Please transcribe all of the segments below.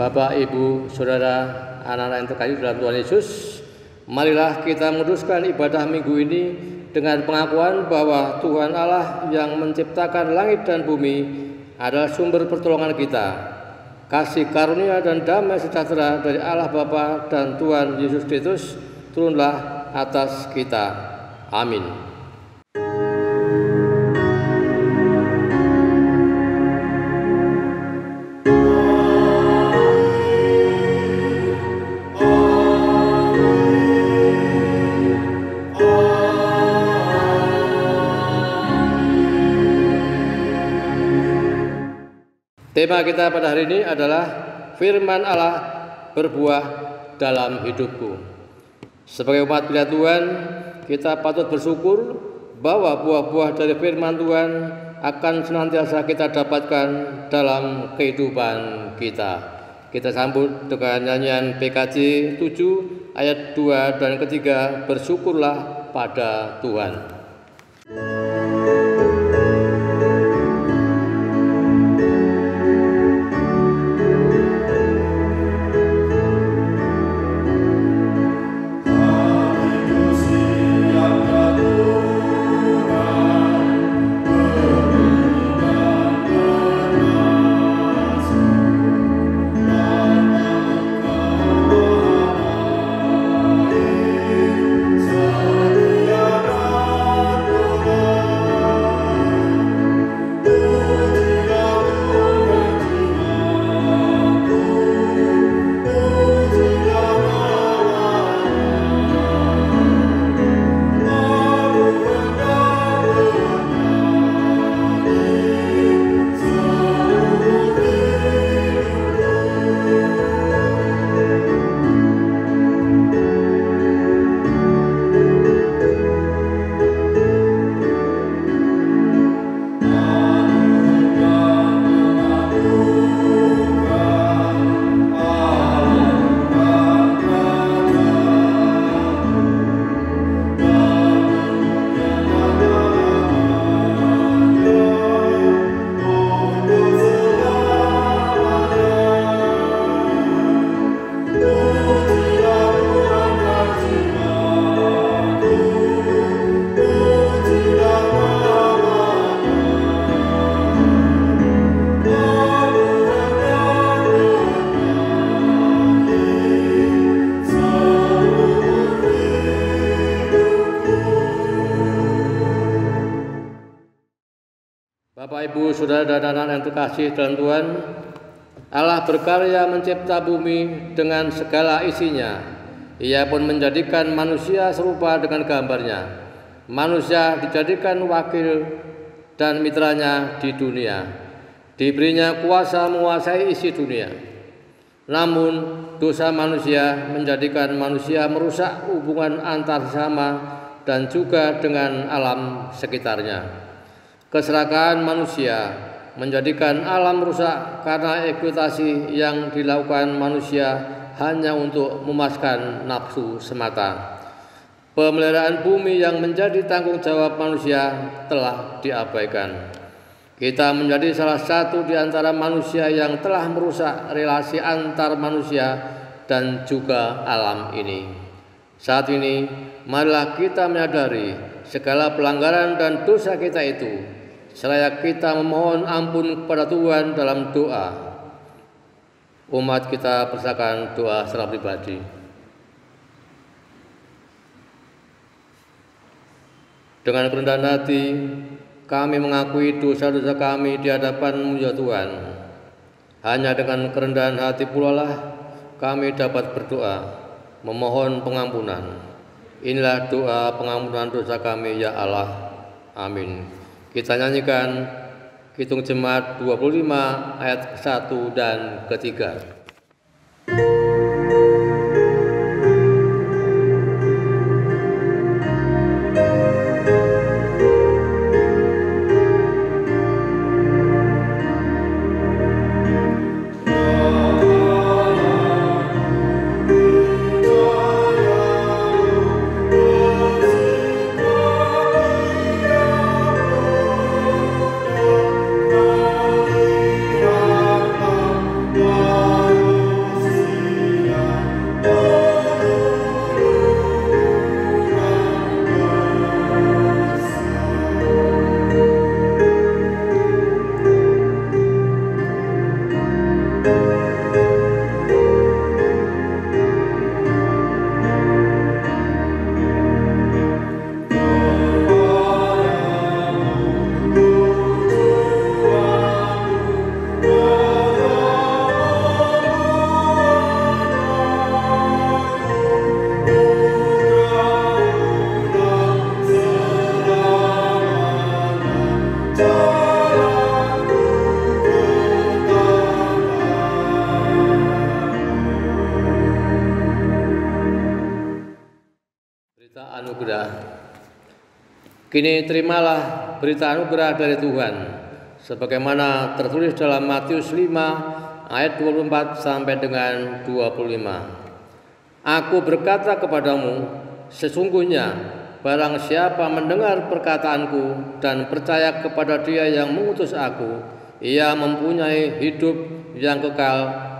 Bapak, Ibu, Saudara, anak-anak yang terkasih dalam Tuhan Yesus, marilah kita meneruskan ibadah minggu ini dengan pengakuan bahwa Tuhan Allah yang menciptakan langit dan bumi adalah sumber pertolongan kita. Kasih karunia dan damai sejahtera dari Allah Bapa dan Tuhan Yesus Kristus turunlah atas kita. Amin. Tema kita pada hari ini adalah firman Allah berbuah dalam hidupku. Sebagai umat pilihan Tuhan, kita patut bersyukur bahwa buah-buah dari firman Tuhan akan senantiasa kita dapatkan dalam kehidupan kita. Kita sambut dengan nyanyian PKJ 7 ayat 2 dan ketiga, bersyukurlah pada Tuhan. Bapak, Ibu, Saudara, dan anak-anak yang terkasih dalam Tuhan, Allah berkarya mencipta bumi dengan segala isinya. Ia pun menjadikan manusia serupa dengan gambarnya. Manusia dijadikan wakil dan mitranya di dunia. Diberinya kuasa menguasai isi dunia. Namun dosa manusia menjadikan manusia merusak hubungan antar sesama dan juga dengan alam sekitarnya. Keserakahan manusia menjadikan alam rusak karena eksploitasi yang dilakukan manusia hanya untuk memuaskan nafsu semata. Pemeliharaan bumi yang menjadi tanggung jawab manusia telah diabaikan. Kita menjadi salah satu di antara manusia yang telah merusak relasi antar manusia dan juga alam ini. Saat ini, marilah kita menyadari segala pelanggaran dan dosa kita itu, seraya kita memohon ampun kepada Tuhan dalam doa. Umat kita persilakan doa secara pribadi. Dengan kerendahan hati, kami mengakui dosa-dosa kami di hadapan-Mu ya Tuhan. Hanya dengan kerendahan hati pula lah kami dapat berdoa, memohon pengampunan. Inilah doa pengampunan dosa kami ya Allah. Amin. Kita nyanyikan Kidung Jemaat 25 ayat 1 dan ketiga. Oh anugerah. Kini terimalah berita anugerah dari Tuhan, sebagaimana tertulis dalam Matius 5 ayat 24 sampai dengan 25. Aku berkata kepadamu, sesungguhnya barang siapa mendengar perkataanku dan percaya kepada Dia yang mengutus aku, ia mempunyai hidup yang kekal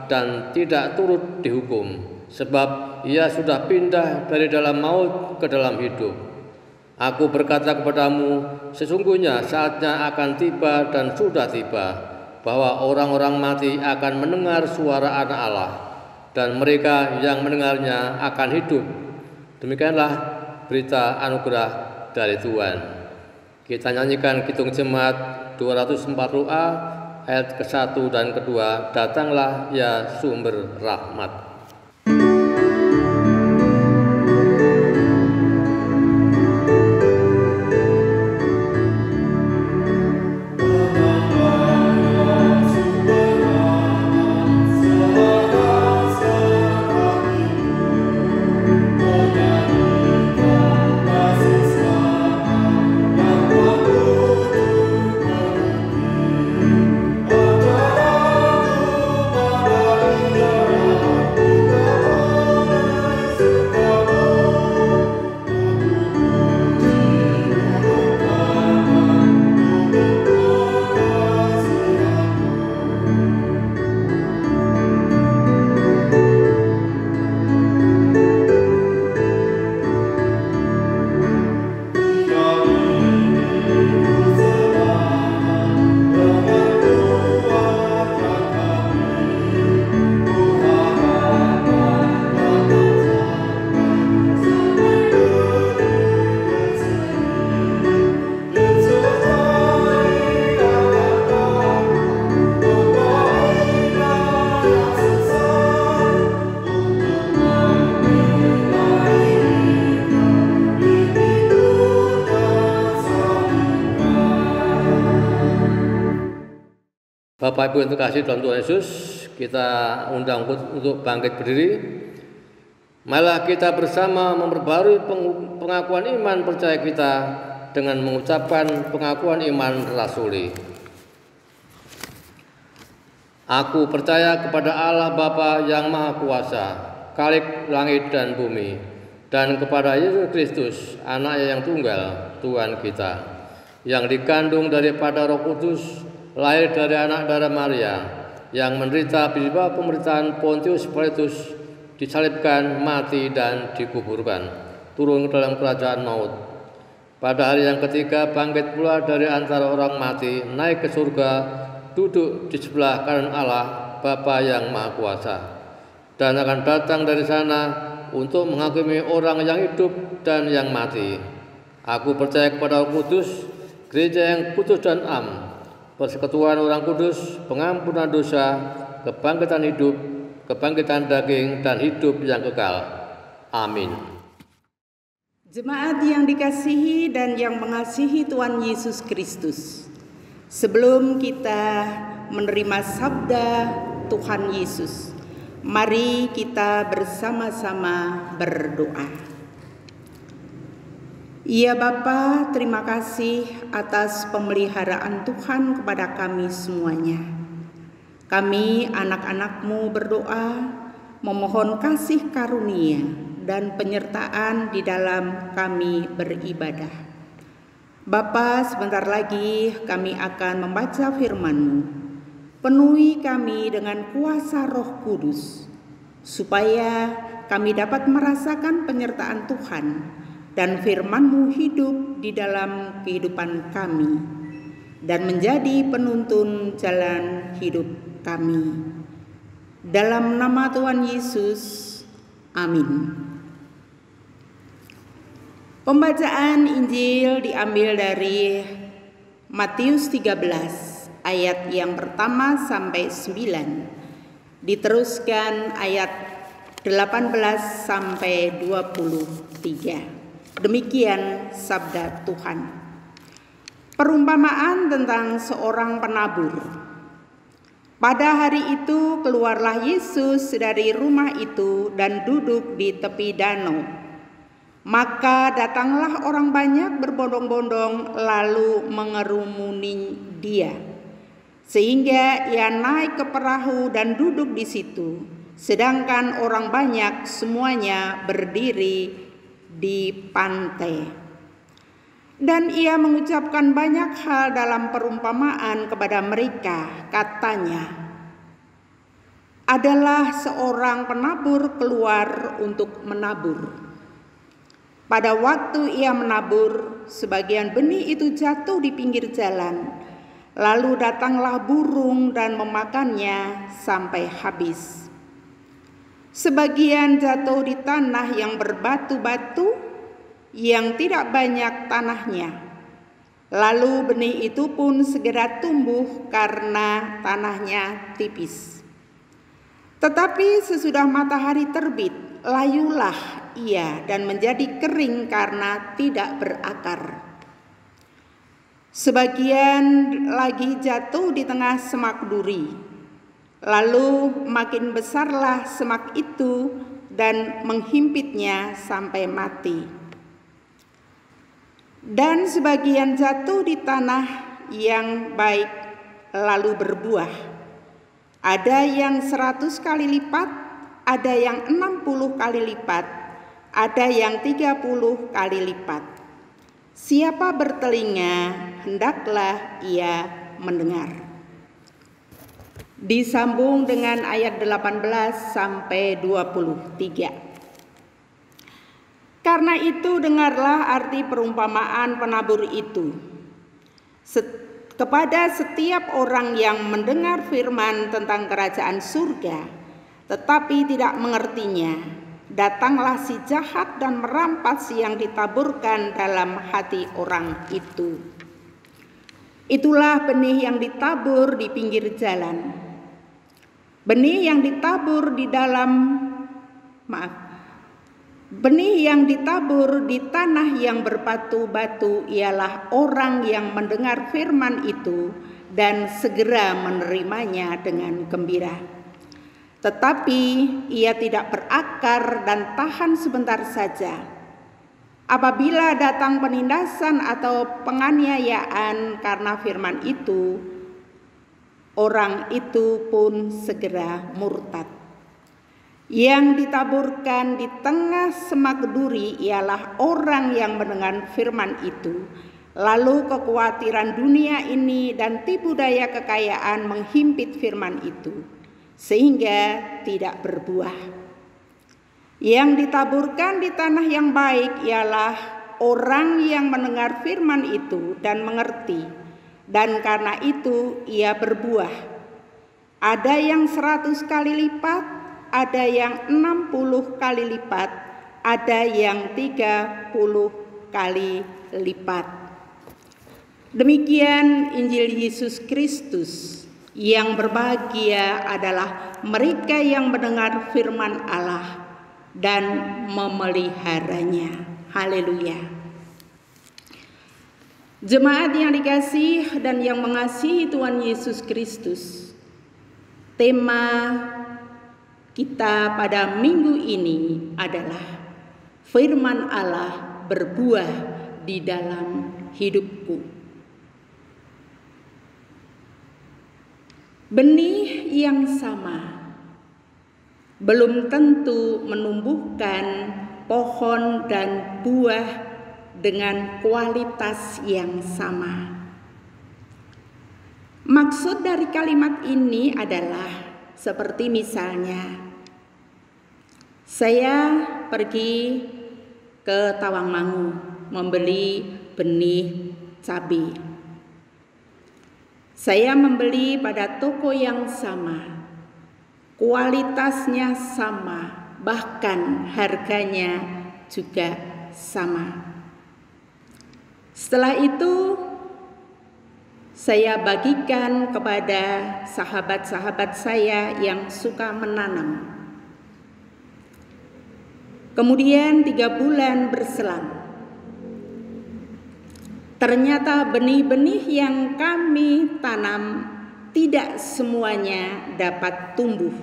dan tidak turut dihukum, sebab ia sudah pindah dari dalam maut ke dalam hidup. Aku berkata kepadamu, sesungguhnya saatnya akan tiba dan sudah tiba, bahwa orang-orang mati akan mendengar suara Anak Allah, dan mereka yang mendengarnya akan hidup. Demikianlah berita anugerah dari Tuhan. Kita nyanyikan Kidung Jemaat 240A ayat ke-1 dan ke-2, datanglah ya sumber rahmat. Bapak Ibu yang terkasih dalam Tuhan Yesus, kita undang untuk bangkit berdiri. Malah kita bersama memperbarui pengakuan iman percaya kita dengan mengucapkan pengakuan iman rasuli. Aku percaya kepada Allah Bapa yang Maha Kuasa, Khalik langit dan bumi, dan kepada Yesus Kristus, Anaknya yang tunggal, Tuhan kita, yang dikandung daripada Roh Kudus, lahir dari anak darah Maria, yang menderita di bawah pemerintahan Pontius Pilatus, disalibkan, mati dan dikuburkan, turun ke dalam kerajaan maut. Pada hari yang ketiga bangkit pula dari antara orang mati, naik ke surga, duduk di sebelah kanan Allah Bapa yang Maha Kuasa, dan akan datang dari sana untuk menghakimi orang yang hidup dan yang mati. Aku percaya kepada Roh Kudus, gereja yang kudus dan am, persekutuan orang kudus, pengampunan dosa, kebangkitan hidup, kebangkitan daging, dan hidup yang kekal. Amin. Jemaat yang dikasihi dan yang mengasihi Tuhan Yesus Kristus, sebelum kita menerima sabda Tuhan Yesus, mari kita bersama-sama berdoa. Ya Bapa, terima kasih atas pemeliharaan Tuhan kepada kami semuanya. Kami anak-anak-Mu berdoa, memohon kasih karunia dan penyertaan di dalam kami beribadah. Bapa, sebentar lagi kami akan membaca firman-Mu. Penuhi kami dengan kuasa Roh Kudus, supaya kami dapat merasakan penyertaan Tuhan dan firman-Mu hidup di dalam kehidupan kami dan menjadi penuntun jalan hidup kami. Dalam nama Tuhan Yesus, amin. Pembacaan Injil diambil dari Matius 13 ayat yang pertama sampai 9, diteruskan ayat 18 sampai 23. Demikian sabda Tuhan. Perumpamaan tentang seorang penabur. Pada hari itu keluarlah Yesus dari rumah itu dan duduk di tepi danau. Maka datanglah orang banyak berbondong-bondong lalu mengerumuni dia, sehingga ia naik ke perahu dan duduk di situ, sedangkan orang banyak semuanya berdiri di pantai. Dan ia mengucapkan banyak hal dalam perumpamaan kepada mereka. Katanya, adalah seorang penabur keluar untuk menabur. Pada waktu ia menabur, sebagian benih itu jatuh di pinggir jalan. Lalu datanglah burung dan memakannya sampai habis. Sebagian jatuh di tanah yang berbatu-batu, yang tidak banyak tanahnya. Lalu benih itu pun segera tumbuh karena tanahnya tipis. Tetapi sesudah matahari terbit, layulah ia dan menjadi kering karena tidak berakar. Sebagian lagi jatuh di tengah semak duri. Lalu makin besarlah semak itu dan menghimpitnya sampai mati. Dan sebagian jatuh di tanah yang baik lalu berbuah. Ada yang 100 kali lipat, ada yang 60 kali lipat, ada yang 30 kali lipat. Siapa bertelinga, hendaklah ia mendengar. Disambung dengan ayat 18 sampai 23. Karena itu dengarlah arti perumpamaan penabur itu. Kepada setiap orang yang mendengar firman tentang kerajaan surga, tetapi tidak mengertinya, datanglah si jahat dan merampas yang ditaburkan dalam hati orang itu. Itulah benih yang ditabur di pinggir jalan. Benih yang ditabur Benih yang ditabur di tanah yang berbatu-batu ialah orang yang mendengar firman itu dan segera menerimanya dengan gembira. Tetapi ia tidak berakar dan tahan sebentar saja. Apabila datang penindasan atau penganiayaan karena firman itu, orang itu pun segera murtad. Yang ditaburkan di tengah semak duri ialah orang yang mendengar firman itu, lalu kekhawatiran dunia ini dan tipu daya kekayaan menghimpit firman itu, sehingga tidak berbuah. Yang ditaburkan di tanah yang baik ialah orang yang mendengar firman itu dan mengerti, dan karena itu ia berbuah. Ada yang 100 kali lipat, ada yang 60 kali lipat, ada yang 30 kali lipat. Demikian Injil Yesus Kristus. Yang berbahagia adalah mereka yang mendengar firman Allah dan memeliharanya. Haleluya. Jemaat yang dikasihi dan yang mengasihi Tuhan Yesus Kristus, tema kita pada minggu ini adalah firman Allah berbuah di dalam hidupku. Benih yang sama belum tentu menumbuhkan pohon dan buah dengan kualitas yang sama. Maksud dari kalimat ini adalah seperti misalnya, saya pergi ke Tawangmangu membeli benih cabai. Saya membeli pada toko yang sama, kualitasnya sama, bahkan harganya juga sama. Setelah itu, saya bagikan kepada sahabat-sahabat saya yang suka menanam. Kemudian 3 bulan berselang. Ternyata benih-benih yang kami tanam tidak semuanya dapat tumbuh,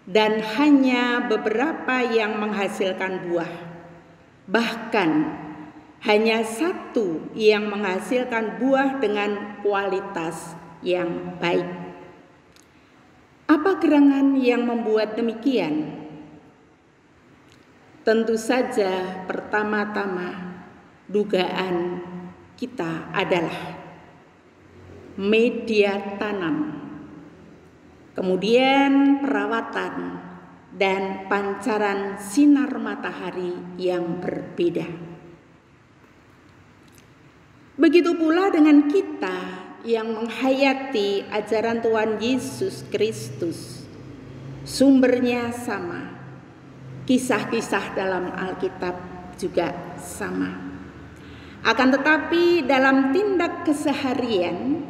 dan hanya beberapa yang menghasilkan buah. Bahkan hanya satu yang menghasilkan buah dengan kualitas yang baik. Apa gerangan yang membuat demikian? Tentu saja pertama-tama dugaan kita adalah media tanam, kemudian perawatan dan pancaran sinar matahari yang berbeda. Begitu pula dengan kita yang menghayati ajaran Tuhan Yesus Kristus. Sumbernya sama. Kisah-kisah dalam Alkitab juga sama. Akan tetapi dalam tindak keseharian,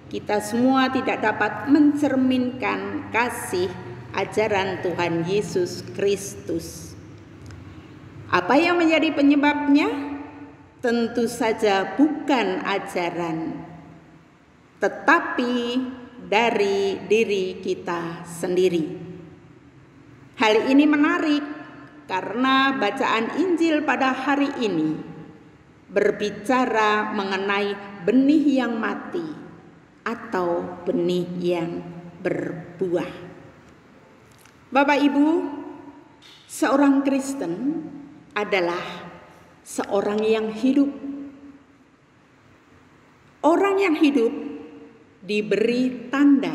kita semua tidak dapat mencerminkan kasih ajaran Tuhan Yesus Kristus. Apa yang menjadi penyebabnya? Tentu saja bukan ajaran, tetapi dari diri kita sendiri. Hal ini menarik karena bacaan Injil pada hari ini berbicara mengenai benih yang mati atau benih yang berbuah. Bapak Ibu, seorang Kristen adalah seorang yang hidup. Orang yang hidup diberi tanda.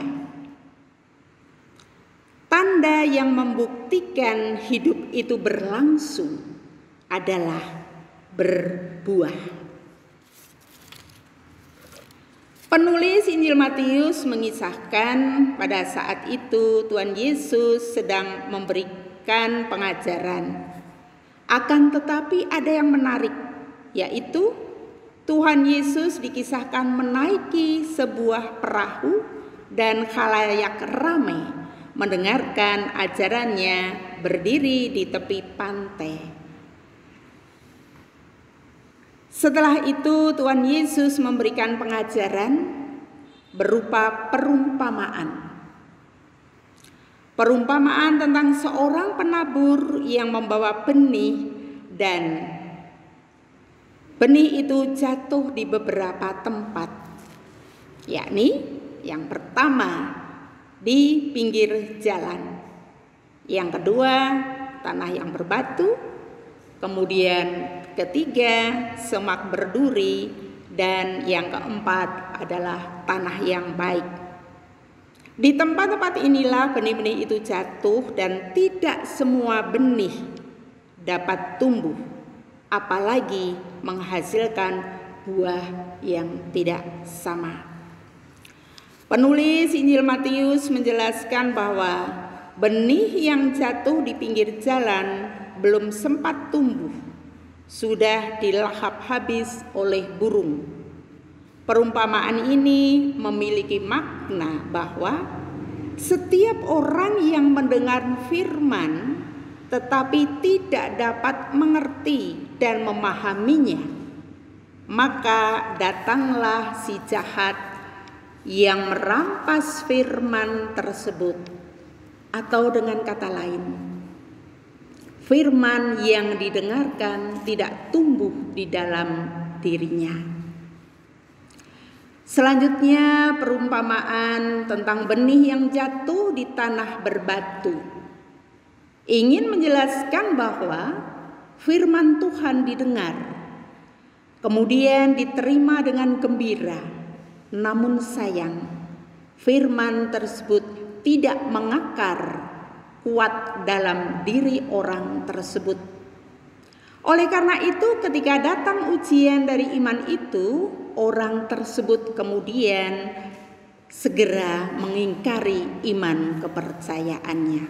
Tanda yang membuktikan hidup itu berlangsung adalah berbuah. Penulis Injil Matius mengisahkan pada saat itu Tuhan Yesus sedang memberikan pengajaran. Akan tetapi ada yang menarik, yaitu Tuhan Yesus dikisahkan menaiki sebuah perahu dan khalayak ramai mendengarkan ajarannya berdiri di tepi pantai. Setelah itu Tuhan Yesus memberikan pengajaran berupa perumpamaan. Perumpamaan tentang seorang penabur yang membawa benih dan benih itu jatuh di beberapa tempat. Yakni yang pertama di pinggir jalan, yang kedua tanah yang berbatu, kemudian ketiga semak berduri, dan yang keempat adalah tanah yang baik. Di tempat-tempat inilah benih-benih itu jatuh dan tidak semua benih dapat tumbuh, apalagi menghasilkan buah yang tidak sama. Penulis Injil Matius menjelaskan bahwa benih yang jatuh di pinggir jalan belum sempat tumbuh, sudah dilahap habis oleh burung. Perumpamaan ini memiliki makna bahwa setiap orang yang mendengar firman tetapi tidak dapat mengerti dan memahaminya, maka datanglah si jahat yang merampas firman tersebut, atau dengan kata lain, firman yang didengarkan tidak tumbuh di dalam dirinya. Selanjutnya perumpamaan tentang benih yang jatuh di tanah berbatu ingin menjelaskan bahwa firman Tuhan didengar, kemudian diterima dengan gembira. Namun sayang, firman tersebut tidak mengakar kuat dalam diri orang tersebut. Oleh karena itu, ketika datang ujian dari iman itu, orang tersebut kemudian segera mengingkari iman kepercayaannya.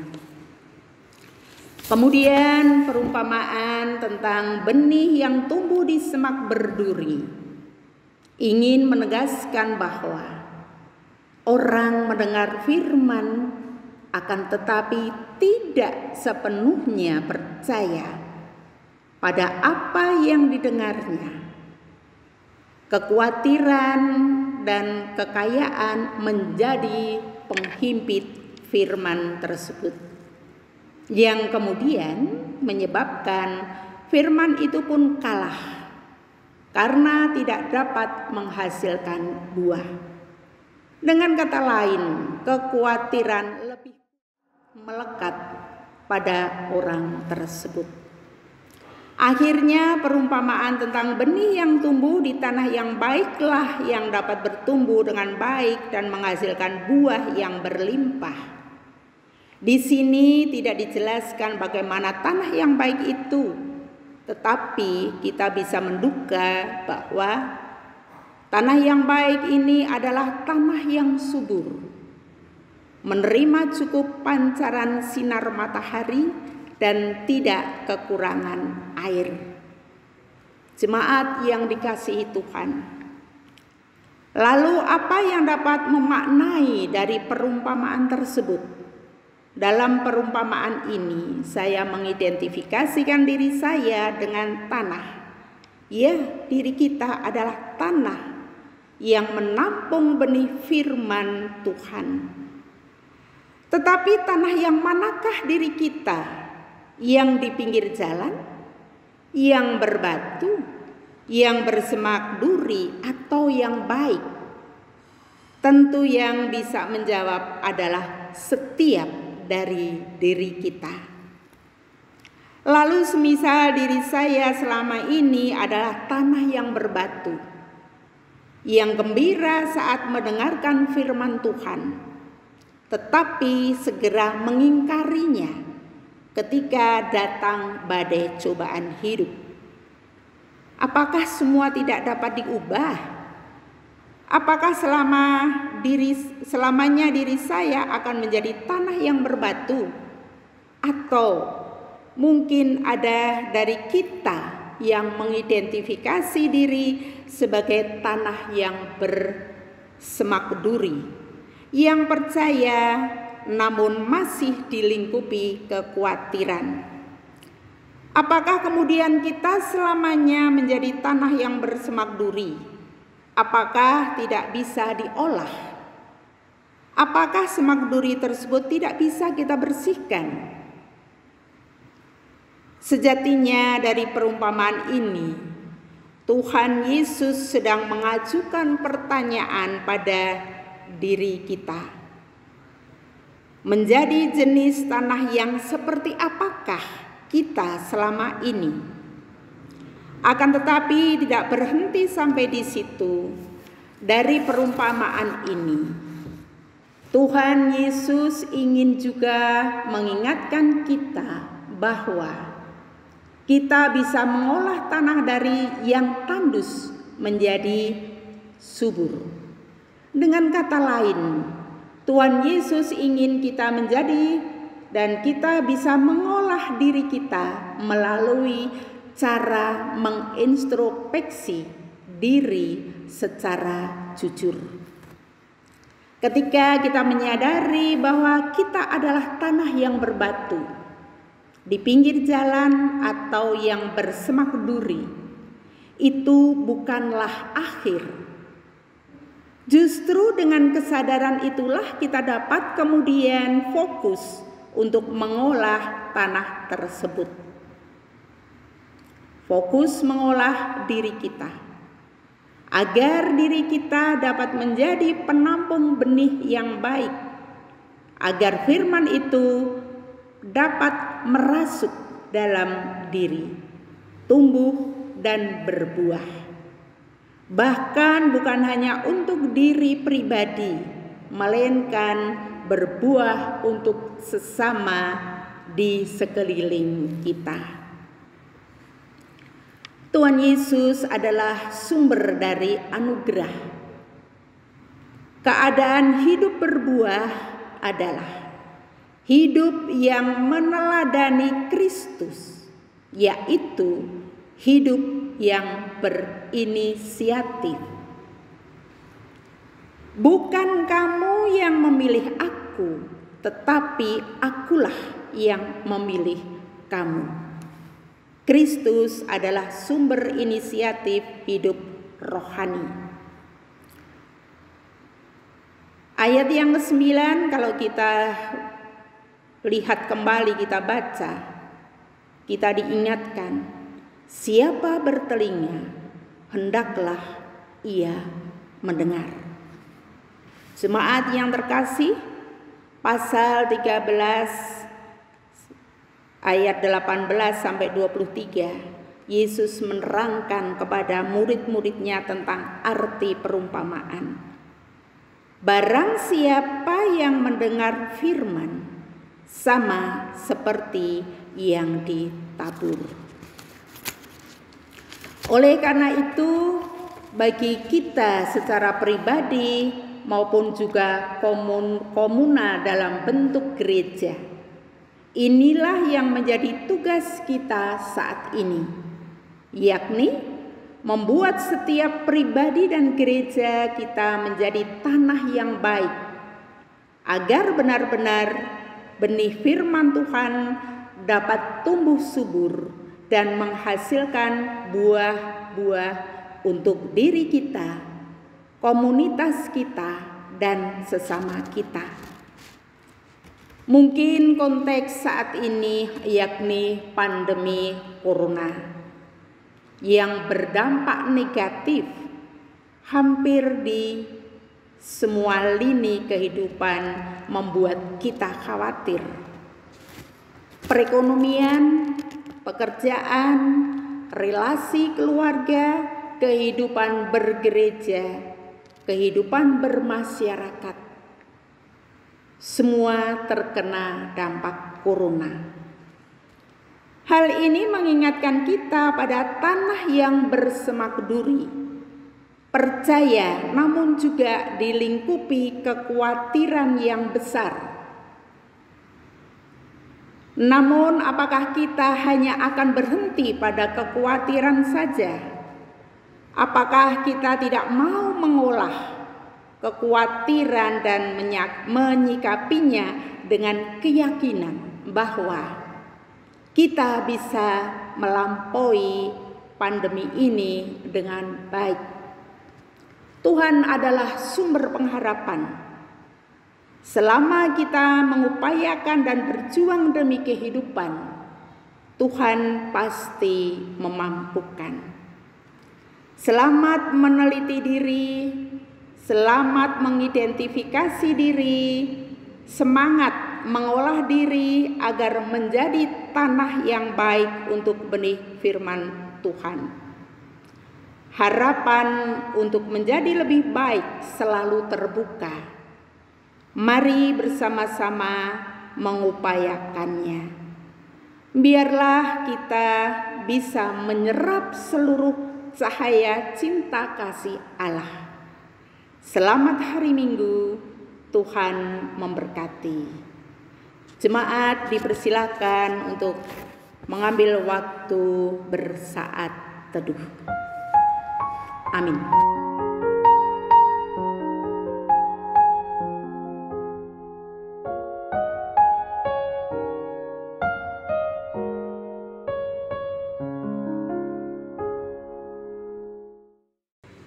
Kemudian perumpamaan tentang benih yang tumbuh di semak berduri ingin menegaskan bahwa orang mendengar firman akan tetapi tidak sepenuhnya percaya pada apa yang didengarnya. Kekhawatiran dan kekayaan menjadi penghimpit firman tersebut, yang kemudian menyebabkan firman itu pun kalah karena tidak dapat menghasilkan buah. Dengan kata lain, kekhawatiran lebih melekat pada orang tersebut. Akhirnya perumpamaan tentang benih yang tumbuh di tanah yang baiklah yang dapat bertumbuh dengan baik dan menghasilkan buah yang berlimpah. Di sini tidak dijelaskan bagaimana tanah yang baik itu, tetapi kita bisa menduga bahwa tanah yang baik ini adalah tanah yang subur, menerima cukup pancaran sinar matahari dan tidak kekurangan air. Jemaat yang dikasihi Tuhan, lalu apa yang dapat memaknai dari perumpamaan tersebut? Dalam perumpamaan ini saya mengidentifikasikan diri saya dengan tanah. Ya, diri kita adalah tanah yang menampung benih firman Tuhan. Tetapi tanah yang manakah diri kita? Yang di pinggir jalan, yang berbatu, yang bersemak duri, atau yang baik? Tentu yang bisa menjawab adalah setiap dari diri kita. Lalu semisal diri saya selama ini adalah tanah yang berbatu, yang gembira saat mendengarkan firman Tuhan, tetapi segera mengingkarinya ketika datang badai cobaan hidup. Apakah semua tidak dapat diubah? Apakah selamanya diri saya akan menjadi tanah yang berbatu? Atau mungkin ada dari kita yang mengidentifikasi diri sebagai tanah yang bersemak duri, yang percaya namun masih dilingkupi kekhawatiran. Apakah kemudian kita selamanya menjadi tanah yang bersemak duri? Apakah tidak bisa diolah? Apakah semak duri tersebut tidak bisa kita bersihkan? Sejatinya dari perumpamaan ini, Tuhan Yesus sedang mengajukan pertanyaan pada diri kita. Menjadi jenis tanah yang seperti apakah kita selama ini? Akan tetapi tidak berhenti sampai di situ. Dari perumpamaan ini, Tuhan Yesus ingin juga mengingatkan kita bahwa kita bisa mengolah tanah dari yang tandus menjadi subur. Dengan kata lain, Tuhan Yesus ingin kita menjadi dan kita bisa mengolah diri kita melalui cara mengintrospeksi diri secara jujur. Ketika kita menyadari bahwa kita adalah tanah yang berbatu, di pinggir jalan atau yang bersemak duri, itu bukanlah akhir. Justru dengan kesadaran itulah kita dapat kemudian fokus untuk mengolah tanah tersebut. Fokus mengolah diri kita, agar diri kita dapat menjadi penampung benih yang baik, agar firman itu dapat merasuk dalam diri, tumbuh dan berbuah. Bahkan bukan hanya untuk diri pribadi, melainkan berbuah untuk sesama di sekeliling kita. Tuhan Yesus adalah sumber dari anugerah. Keadaan hidup berbuah adalah hidup yang meneladani Kristus, yaitu hidup yang berinisiatif. Bukan kamu yang memilih aku, tetapi akulah yang memilih kamu. Kristus adalah sumber inisiatif hidup rohani. Ayat yang ke-9 kalau kita lihat kembali, kita baca, kita diingatkan Siapa bertelinga, hendaklah ia mendengar. Jemaat yang terkasih, pasal 13 ayat 18 sampai 23, Yesus menerangkan kepada murid-muridnya tentang arti perumpamaan. Barang siapa yang mendengar firman, sama seperti yang ditabur. Oleh karena itu, bagi kita secara pribadi maupun juga komunal dalam bentuk gereja, inilah yang menjadi tugas kita saat ini, yakni membuat setiap pribadi dan gereja kita menjadi tanah yang baik, agar benar-benar benih firman Tuhan dapat tumbuh subur dan menghasilkan buah-buah untuk diri kita, komunitas kita, dan sesama kita. Mungkin konteks saat ini yakni pandemi corona yang berdampak negatif hampir di semua lini kehidupan, membuat kita khawatir. Perekonomian, pekerjaan, relasi keluarga, kehidupan bergereja, kehidupan bermasyarakat, semua terkena dampak corona. Hal ini mengingatkan kita pada tanah yang bersemak duri, percaya namun juga dilingkupi kekhawatiran yang besar. Namun apakah kita hanya akan berhenti pada kekhawatiran saja? Apakah kita tidak mau mengolah kekhawatiran dan menyikapinya dengan keyakinan bahwa kita bisa melampaui pandemi ini dengan baik? Tuhan adalah sumber pengharapan. Selama kita mengupayakan dan berjuang demi kehidupan, Tuhan pasti memampukan. Selamat meneliti diri, selamat mengidentifikasi diri, semangat mengolah diri agar menjadi tanah yang baik untuk benih firman Tuhan. Harapan untuk menjadi lebih baik selalu terbuka. Mari bersama-sama mengupayakannya. Biarlah kita bisa menyerap seluruh cahaya cinta kasih Allah. Selamat hari Minggu, Tuhan memberkati. Jemaat dipersilakan untuk mengambil waktu bersaat teduh. Amin.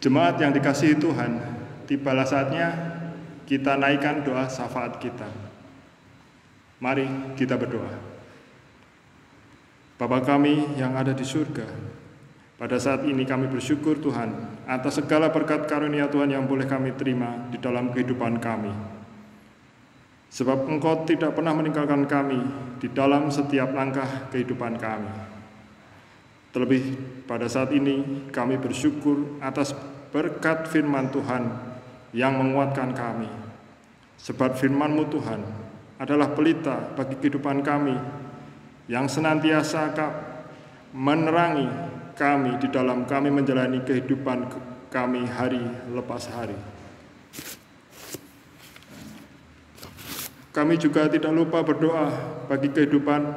Jemaat yang dikasihi Tuhan, tibalah saatnya kita naikkan doa syafaat kita. Mari kita berdoa. Bapa kami yang ada di surga, pada saat ini kami bersyukur Tuhan atas segala berkat karunia Tuhan yang boleh kami terima di dalam kehidupan kami. Sebab Engkau tidak pernah meninggalkan kami di dalam setiap langkah kehidupan kami. Terlebih pada saat ini kami bersyukur atas berkat firman Tuhan yang menguatkan kami. Sebab firman-Mu Tuhan adalah pelita bagi kehidupan kami yang senantiasa menerangi kami di dalam kami menjalani kehidupan kami hari lepas hari. Kami juga tidak lupa berdoa bagi kehidupan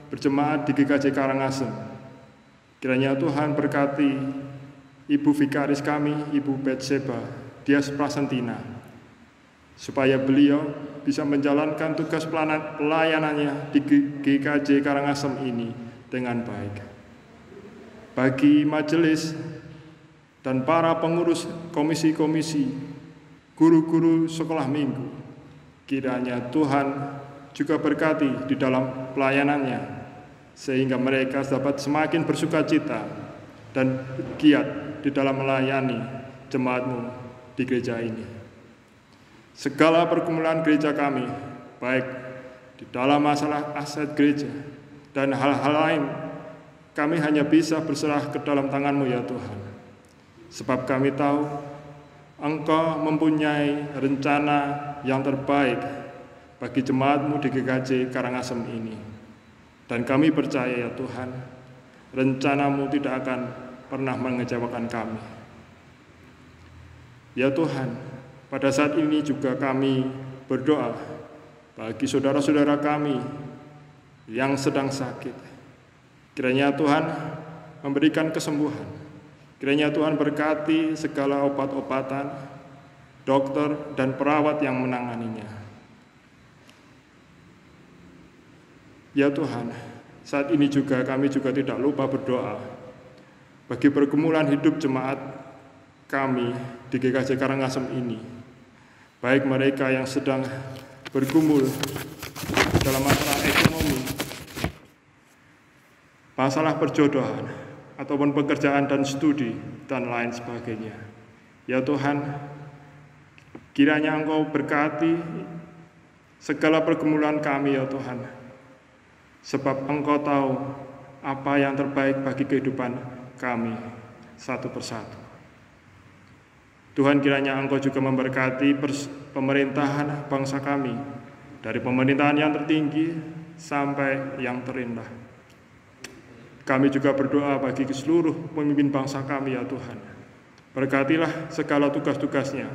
berjemaat di GKJ Karangasem. Kiranya Tuhan berkati Ibu Vikaris kami, Ibu Betseba Dias Prasentina, supaya beliau bisa menjalankan tugas pelayanannya di GKJ Karangasem ini dengan baik. Bagi majelis dan para pengurus komisi-komisi, guru-guru sekolah minggu, kiranya Tuhan juga berkati di dalam pelayanannya, sehingga mereka dapat semakin bersukacita dan giat di dalam melayani jemaat-Mu di gereja ini. Segala pergumulan gereja kami, baik di dalam masalah aset gereja dan hal-hal lain, kami hanya bisa berserah ke dalam tangan-Mu ya Tuhan. Sebab kami tahu Engkau mempunyai rencana yang terbaik bagi jemaat-Mu di GKJ Karangasem ini. Dan kami percaya ya Tuhan, rencana-Mu tidak akan pernah mengecewakan kami. Ya Tuhan, pada saat ini juga kami berdoa bagi saudara-saudara kami yang sedang sakit. Kiranya Tuhan memberikan kesembuhan. Kiranya Tuhan berkati segala obat-obatan, dokter dan perawat yang menanganinya. Ya Tuhan, saat ini juga kami juga tidak lupa berdoa bagi pergumulan hidup jemaat kami di GKJ Karangasem ini, baik mereka yang sedang bergumul dalam masalah ekonomi, masalah perjodohan, ataupun pekerjaan dan studi, dan lain sebagainya. Ya Tuhan, kiranya Engkau berkati segala pergumulan kami ya Tuhan, sebab Engkau tahu apa yang terbaik bagi kehidupan kami satu persatu. Tuhan, kiranya Engkau juga memberkati pemerintahan bangsa kami, dari pemerintahan yang tertinggi sampai yang terendah. Kami juga berdoa bagi seluruh pemimpin bangsa kami ya Tuhan. Berkatilah segala tugas-tugasnya,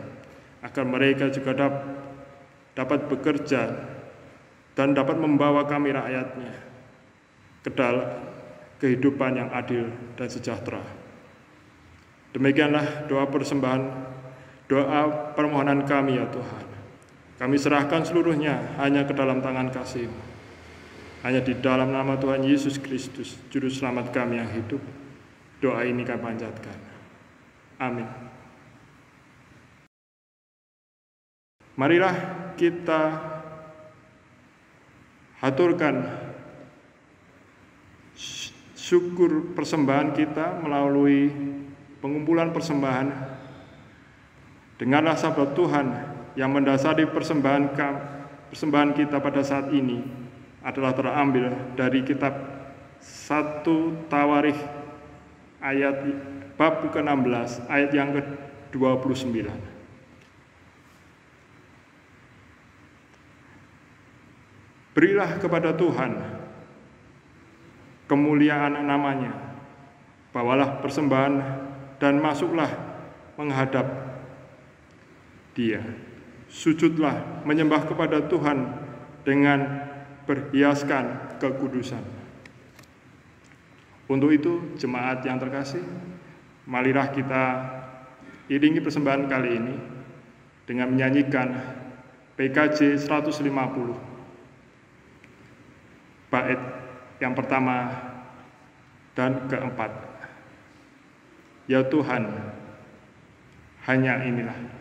agar mereka juga dapat bekerja dan dapat membawa kami rakyatnya ke dalam kehidupan yang adil dan sejahtera. Demikianlah doa permohonan kami ya Tuhan. Kami serahkan seluruhnya hanya ke dalam tangan kasih-Mu. Hanya di dalam nama Tuhan Yesus Kristus, Juru Selamat kami yang hidup, doa ini kami panjatkan. Amin. Marilah kita haturkan syukur persembahan kita melalui pengumpulan persembahan. Dengarlah sabda Tuhan yang mendasari persembahan kita pada saat ini adalah terambil dari kitab 1 Tawarikh ayat bab ke-16 ayat yang ke-29. Berilah kepada Tuhan kemuliaan namanya, bawalah persembahan dan masuklah menghadap Dia. Sujudlah menyembah kepada Tuhan dengan berhiaskan kekudusan. Untuk itu, jemaat yang terkasih, marilah kita iringi persembahan kali ini dengan menyanyikan PKJ 150, bait yang pertama dan keempat. Ya Tuhan, hanya inilah.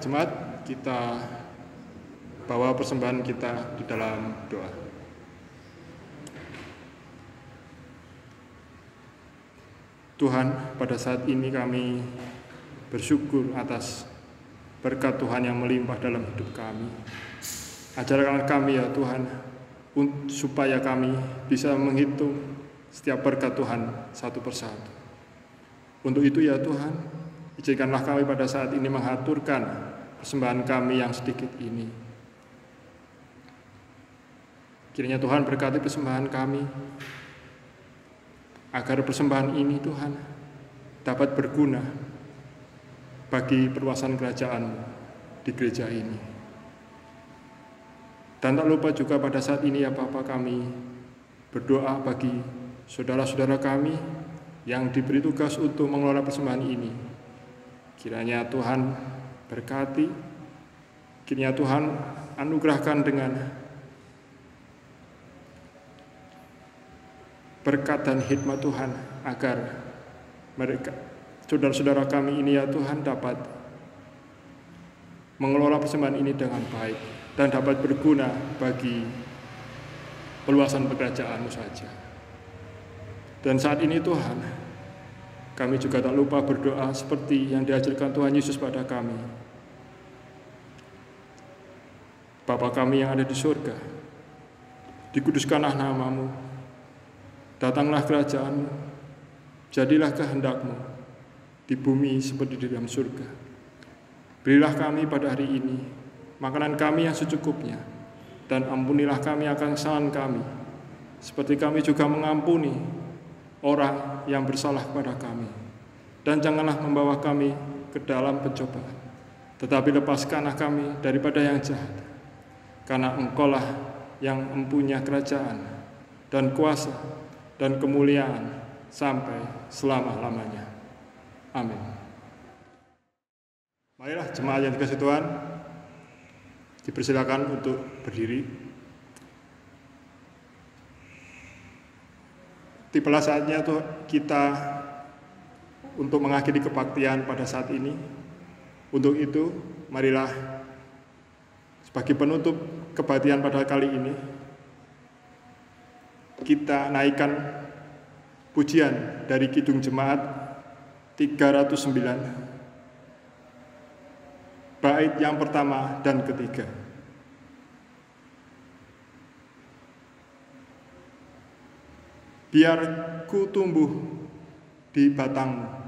jemaat, kita bawa persembahan kita di dalam doa. Tuhan, pada saat ini kami bersyukur atas berkat Tuhan yang melimpah dalam hidup kami. Ajarkan kami ya Tuhan, supaya kami bisa menghitung setiap berkat Tuhan satu persatu. Untuk itu ya Tuhan, izinkanlah kami pada saat ini mengaturkan persembahan kami yang sedikit ini. Kiranya Tuhan berkati persembahan kami, agar persembahan ini Tuhan dapat berguna bagi perluasan kerajaan-Mu di gereja ini. Dan tak lupa juga pada saat ini ya Bapa, kami berdoa bagi saudara-saudara kami yang diberi tugas untuk mengelola persembahan ini. Kiranya Tuhan berkati, kiranya Tuhan anugerahkan dengan berkat dan hikmat Tuhan, agar mereka, saudara-saudara kami ini ya Tuhan, dapat mengelola persembahan ini dengan baik dan dapat berguna bagi perluasan pekerjaan-Mu saja. Dan saat ini Tuhan, kami juga tak lupa berdoa seperti yang diajarkan Tuhan Yesus pada kami. Bapa kami yang ada di surga, dikuduskanlah nama-Mu, datanglah kerajaan-Mu, jadilah kehendak-Mu di bumi seperti di dalam surga. Berilah kami pada hari ini makanan kami yang secukupnya, dan ampunilah kami akan kesalahan kami, seperti kami juga mengampuni orang yang bersalah kepada kami. Dan janganlah membawa kami ke dalam pencobaan, tetapi lepaskanlah kami daripada yang jahat. Karena Engkau-lah yang mempunyai kerajaan, dan kuasa, dan kemuliaan sampai selama-lamanya. Amin. Marilah jemaat yang dikasihi Tuhan, dipersilakan untuk berdiri. Tibalah saatnya tuh kita untuk mengakhiri kebaktian pada saat ini. Untuk itu, marilah sebagai penutup kebaktian pada kali ini, kita naikkan pujian dari Kidung Jemaat 309. Bait yang pertama dan ketiga. Biar ku tumbuh di batang-Mu.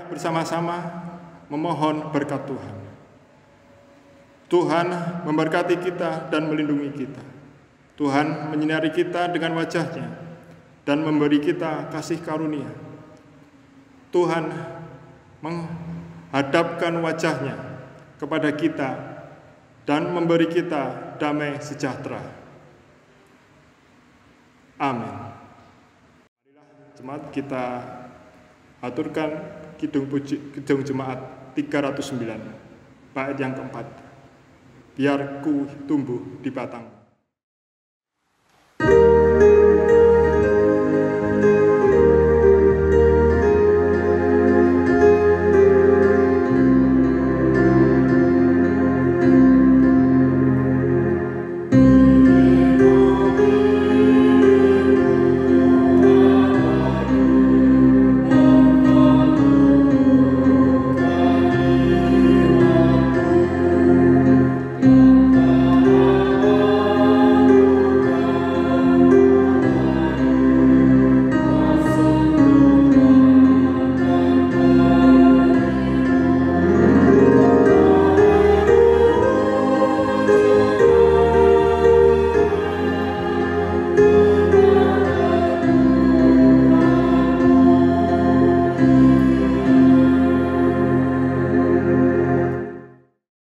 Bersama-sama memohon berkat Tuhan. Tuhan memberkati kita dan melindungi kita. Tuhan menyinari kita dengan wajah-Nya dan memberi kita kasih karunia. Tuhan menghadapkan wajah-Nya kepada kita dan memberi kita damai sejahtera. Amin. Marilah jemaat kita aturkan Kidung Jemaat 309, bait yang keempat. Biar ku tumbuh di batang.